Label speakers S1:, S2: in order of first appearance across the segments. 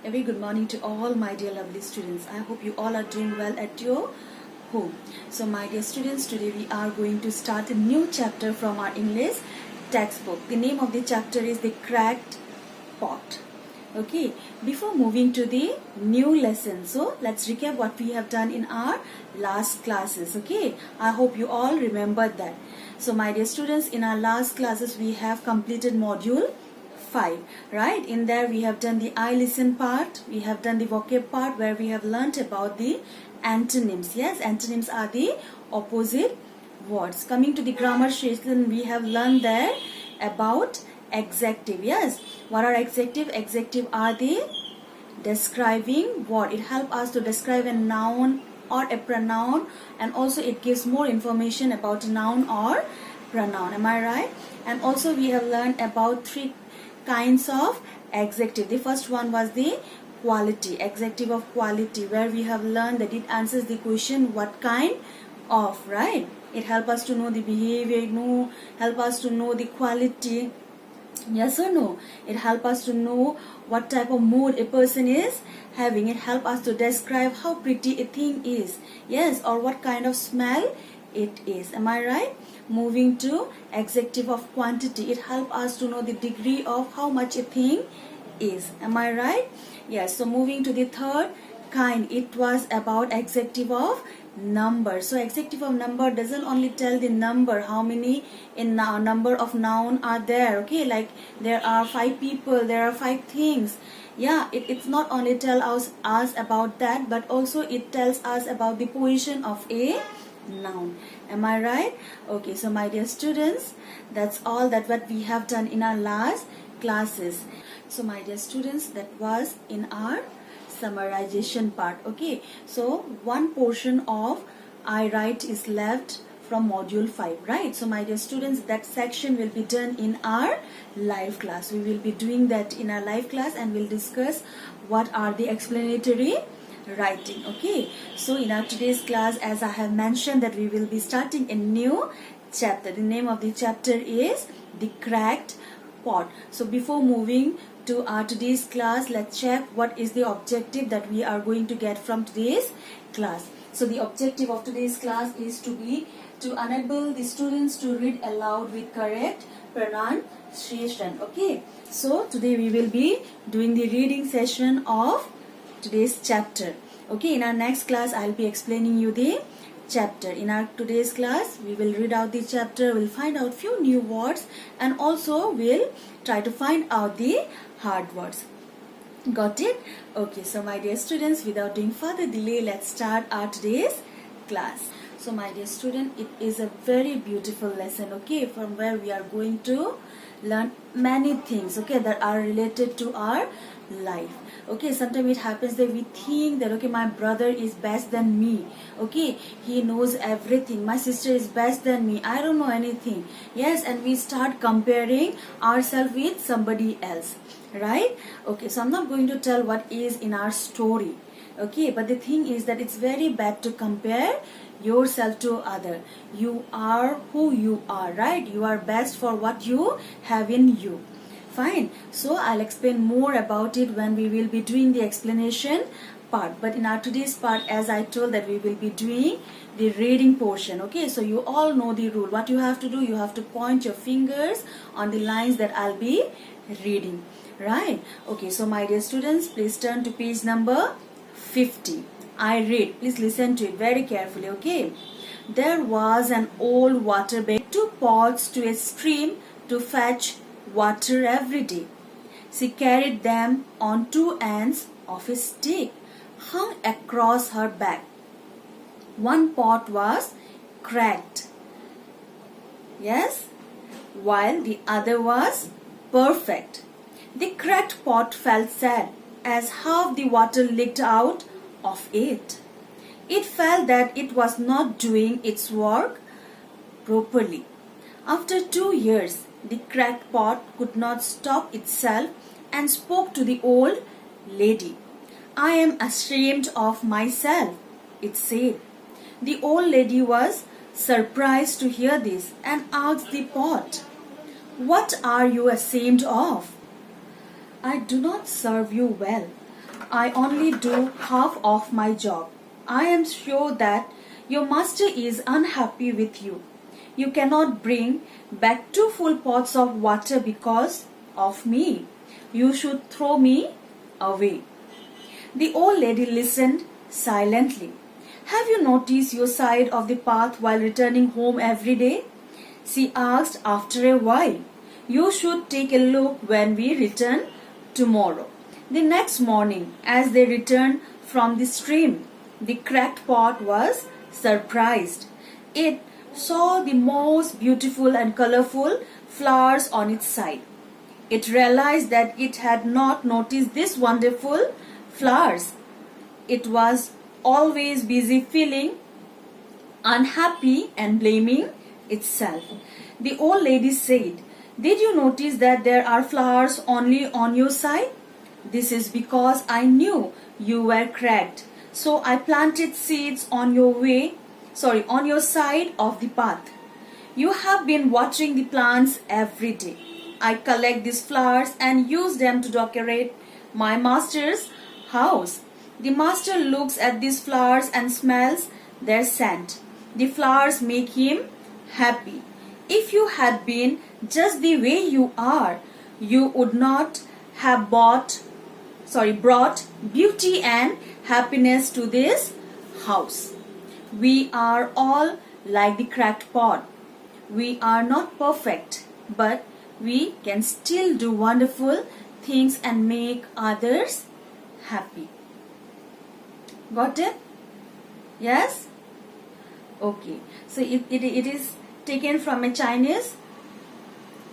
S1: A very good morning to all my dear lovely students. I hope you all are doing well at your home. So my dear students, today we are going to start a new chapter from our English textbook. The name of the chapter is The Cracked Pot. Okay, before moving to the new lesson, so let's recap what we have done in our last classes. Okay, I hope you all remembered that. So my dear students, in our last classes we have completed module 5, right? In there we have done the I listen part, we have done the vocab part where we have learnt about the antonyms. Yes, antonyms are the opposite words. Coming to the grammar section, we have learned there about adjective. Yes, what are adjective? Adjective are the describing word. It helps us to describe a noun or a pronoun, and also it gives more information about a noun or pronoun. Am I right? And also we have learned about 3 kinds of adjective. The first one was the quality, adjective of quality, where we have learned that it answers the question what kind of, right? It helps us to know the behavior, help us to know the quality. Yes or no? It helps us to know what type of mood a person is having. It helps us to describe how pretty a thing is. Yes, or what kind of smell it is. Am I right? Moving to adjective of quantity. It helps us to know the degree of how much a thing is. Am I right? Yes. So moving to the third kind. It was about adjective of number. So adjective of number doesn't only tell the number, how many in number of noun are there. Okay, like there are 5 people, there are 5 things. Yeah, it's not only tell us about that, but also it tells us about the position of a noun. Am I right? Okay, so my dear students, that's all that what we have done in our last classes. So my dear students, that was in our summarization part. Okay, so one portion of I write is left from module 5, right? So my dear students, that section will be done in our live class. We will be doing that in our live class, and we'll discuss what are the explanatory writing. Okay, so in our today's class, as I have mentioned, that we will be starting a new chapter. The name of the chapter is The Cracked Pot. So before moving to our today's class, let's check what is the objective that we are going to get from today's class. So the objective of today's class is to enable the students to read aloud with correct pronunciation. Okay, so today we will be doing the reading session of today's chapter. Okay, in our next class I'll be explaining you the chapter. In our today's class we will read out the chapter, we'll find out few new words, and also we'll try to find out the hard words. Got it? Okay, so my dear students, without doing further delay, let's start our today's class. So my dear student, it is a very beautiful lesson, okay, from where we are going to learn many things, okay, that are related to our life. Okay, sometimes it happens that we think that, okay, my brother is best than me, okay, he knows everything, my sister is best than me, I don't know anything. Yes, and we start comparing ourselves with somebody else, right? Okay, so I'm not going to tell what is in our story, okay, but the thing is that it's very bad to compare yourself to other. You are who you are, right? You are best for what you have in you. Fine, so I'll explain more about it when we will be doing the explanation part. But in our today's part, as I told, that we will be doing the reading portion. Okay, so you all know the rule. What you have to do, you have to point your fingers on the lines that I'll be reading, right? Okay, so my dear students, please turn to page number 50. I read. Please listen to it very carefully. Okay, there was an old water baby, 2 pots to a stream to fetch water every day. She carried them on 2 ends of a stick hung across her back. One pot was cracked, yes, while the other was perfect. The cracked pot felt sad as half the water leaked out of it. It felt that it was not doing its work properly. After 2 years, the cracked pot could not stop itself and spoke to the old lady. I am ashamed of myself, it said. The old lady was surprised to hear this and asked the pot, "What are you ashamed of?" "I do not serve you well. I only do half of my job. I am sure that your master is unhappy with you. You cannot bring back 2 full pots of water because of me. You should throw me away. The old lady listened silently. Have you noticed your side of the path while returning home every day? She asked after a while. You should take a look when we return tomorrow. The next morning, as they returned from the stream, the cracked pot was surprised. It saw the most beautiful and colorful flowers on its side. It realized that it had not noticed these wonderful flowers. It was always busy feeling unhappy and blaming itself. The old lady said, did you notice that there are flowers only on your side? This is because I knew you were cracked. So I planted seeds on on your side of the path. You have been watering the plants every day. I collect these flowers and use them to decorate my master's house. The master looks at these flowers and smells their scent. The flowers make him happy. If you had been just the way you are, you would not have brought beauty and happiness to this house. We are all like the cracked pot. We are not perfect, but we can still do wonderful things and make others happy. Got it? Yes? Okay. So it is taken from a Chinese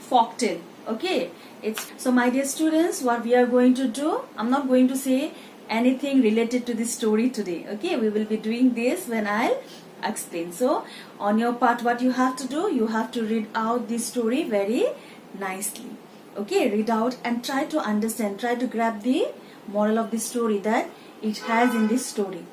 S1: folktale. Okay. So my dear students, what we are going to do, I'm not going to say anything related to this story today. Okay. We will be doing this when I'll explain. So on your part, what you have to do, you have to read out this story very nicely. Okay. Read out and try to understand, try to grab the moral of the story that it has in this story.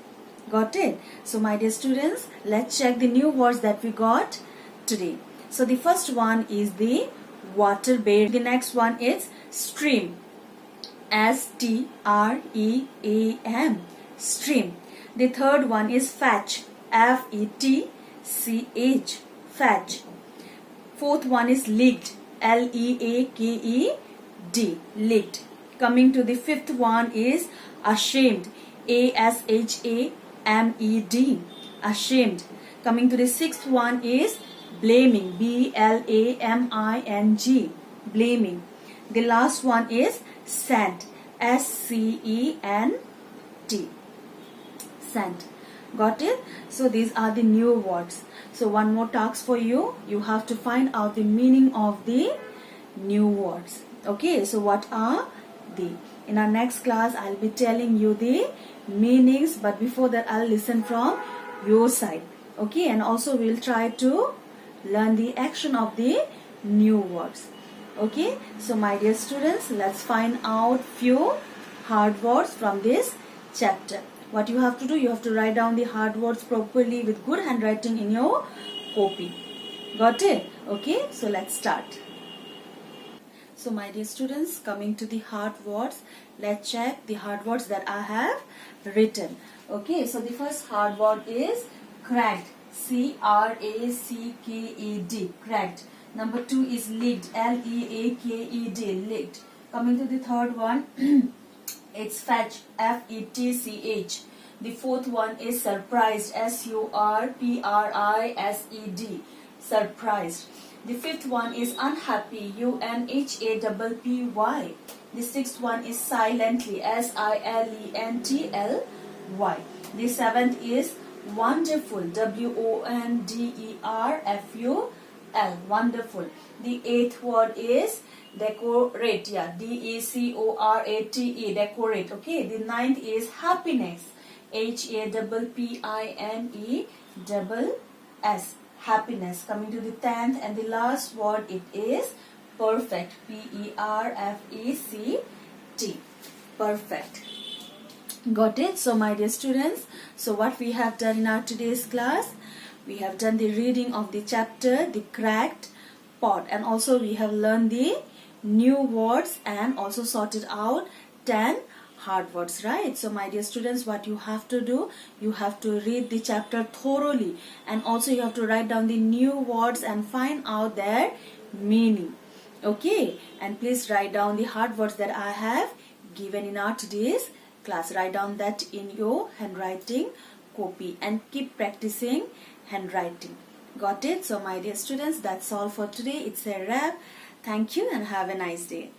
S1: Got it? So my dear students, let's check the new words that we got today. So the first one is the water bear. The next one is stream. S-T-R-E-A-M. Stream. The third one is fetch. F-E-T-C-H. Fetch. Fourth one is leaked. L-E-A-K-E-D. Leaked. Coming to the fifth one is ashamed. A-S-H-A-M-E-D. Ashamed. Coming to the sixth one is blaming. B-L-A-M-I-N-G. Blaming. The last one is scent. S-C-E-N-T. Scent. Got it? So these are the new words. So one more task for you. You have to find out the meaning of the new words. Okay, so what are they? In our next class, I'll be telling you the meanings, but before that, I'll listen from your side. Okay, and also we'll try to learn the action of the new words. Okay, so my dear students, let's find out few hard words from this chapter. What you have to do, you have to write down the hard words properly with good handwriting in your copy. Got it? Okay, so let's start. So my dear students, coming to the hard words, let's check the hard words that I have written. Okay, so the first hard word is cracked. C-R-A-C-K-E-D. Cracked. Number 2 is leaked. L-E-A-K-E-D. Leaked. Coming to the third one, it's fetch. F-E-T-C-H. The fourth one is surprised. S-U-R-P-R-I-S-E-D. Surprised. The fifth one is unhappy. U-N-H-A-P-P-Y. The sixth one is silently. S-I-L-E-N-T-L-Y. The seventh is wonderful. W-O-N-D-E-R-F-U-L. Wonderful. The eighth word is decorate. Yeah, D-E-C-O-R-A-T-E. Decorate. Okay. The ninth is happiness. H-A-P-P-I-N-E-S-S. Happiness. Coming to the 10th and the last word, it is perfect. P-E-R-F-E-C-T. Perfect. Got it? So my dear students, so what we have done in our today's class, we have done the reading of the chapter, the cracked pot, and also we have learned the new words and also sorted out 10 hard words, right? So my dear students, what you have to do, you have to read the chapter thoroughly, and also you have to write down the new words and find out their meaning. Okay, and please write down the hard words that I have given in our today's class. Write down that in your handwriting copy and keep practicing handwriting. Got it? So my dear students, that's all for today. It's a wrap. Thank you and have a nice day.